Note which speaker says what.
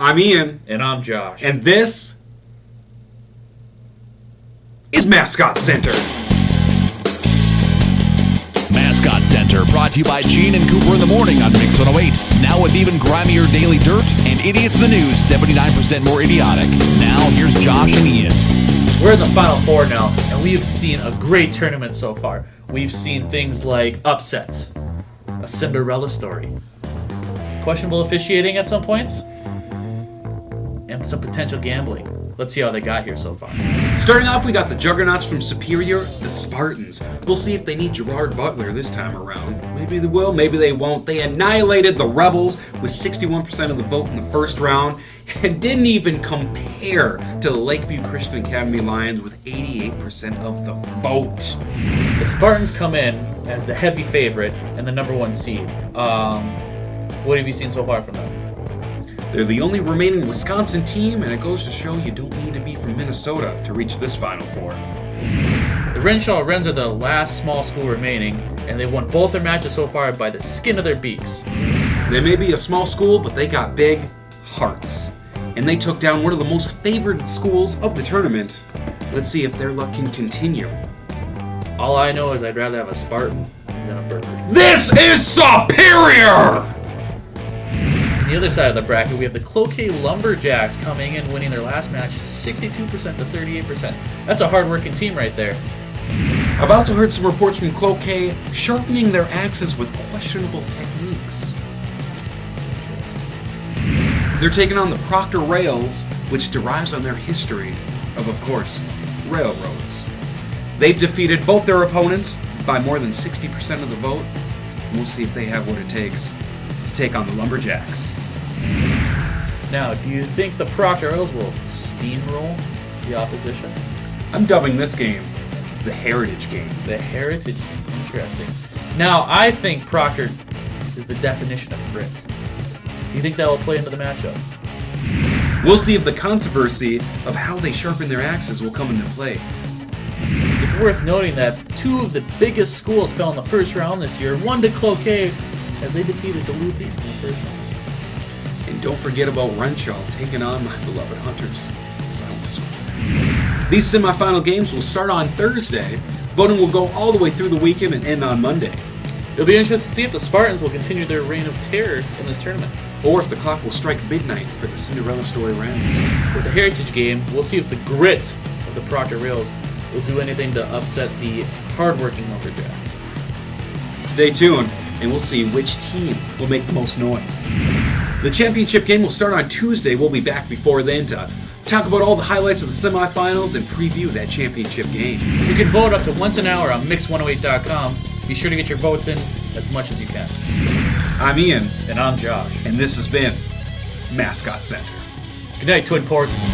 Speaker 1: I'm Ian.
Speaker 2: And I'm Josh.
Speaker 1: And this is Mascot Center.
Speaker 3: Mascot Center, brought to you by Gene and Cooper in the morning on Mix 108. Now with even grimier daily dirt and idiots in the news, 79% more idiotic. Now here's Josh and Ian.
Speaker 2: We're in the Final Four now, and we've seen a great tournament so far. We've seen things like upsets, a Cinderella story, questionable officiating at some points, and some potential gambling. Let's see how they got here so far.
Speaker 1: Starting off, we got the juggernauts from Superior, the Spartans. We'll see if they need Gerard Butler this time around. Maybe they will, maybe they won't. They annihilated the Rebels with 61% of the vote in the first round and didn't even compare to the Lakeview Christian Academy Lions with 88% of the vote.
Speaker 2: The Spartans come in as the heavy favorite and the number one seed. What have you seen so far from them?
Speaker 1: They're the only remaining Wisconsin team, and it goes to show you don't need to be from Minnesota to reach this Final Four.
Speaker 2: The Renshaw Wrens are the last small school remaining, and they've won both their matches so far by the skin of their beaks.
Speaker 1: They may be a small school, but they got big hearts. And they took down one of the most favored schools of the tournament. Let's see if their luck can continue.
Speaker 2: All I know is I'd rather have a Spartan than a burger.
Speaker 1: This is Superior!
Speaker 2: On the other side of the bracket, we have the Cloquet Lumberjacks coming in, winning their last match 62% to 38%. That's a hard-working team right there.
Speaker 1: I've also heard some reports from Cloquet sharpening their axes with questionable techniques. They're taking on the Proctor Rails, which derives on their history of course, railroads. They've defeated both their opponents by more than 60% of the vote. We'll see if they have what it takes to take on the Lumberjacks.
Speaker 2: Now, do you think the Proctor Rails will steamroll the opposition?
Speaker 1: I'm dubbing this game the Heritage Game.
Speaker 2: The Heritage Game. Interesting. Now, I think Proctor is the definition of grit. Do you think that will play into the matchup?
Speaker 1: We'll see if the controversy of how they sharpen their axes will come into play.
Speaker 2: It's worth noting that two of the biggest schools fell in the first round this year, one to Cloquet, as they defeated Duluth East in the first round.
Speaker 1: And don't forget about Renshaw taking on my beloved Hunters. These semifinal games will start on Thursday. Voting will go all the way through the weekend and end on Monday.
Speaker 2: It'll be interesting to see if the Spartans will continue their reign of terror in this tournament.
Speaker 1: Or if the clock will strike midnight for the Cinderella story Wrens.
Speaker 2: With the Heritage Game, we'll see if the grit of the Proctor Rails will do anything to upset the hardworking Lumberjacks.
Speaker 1: Stay tuned, and we'll see which team will make the most noise. The championship game will start on Tuesday. We'll be back before then to talk about all the highlights of the semifinals and preview that championship game.
Speaker 2: You can vote up to once an hour on Mix108.com. Be sure to get your votes in as much as you can.
Speaker 1: I'm Ian.
Speaker 2: And I'm Josh.
Speaker 1: And this has been Mascot Center.
Speaker 2: Good night, Twin Ports.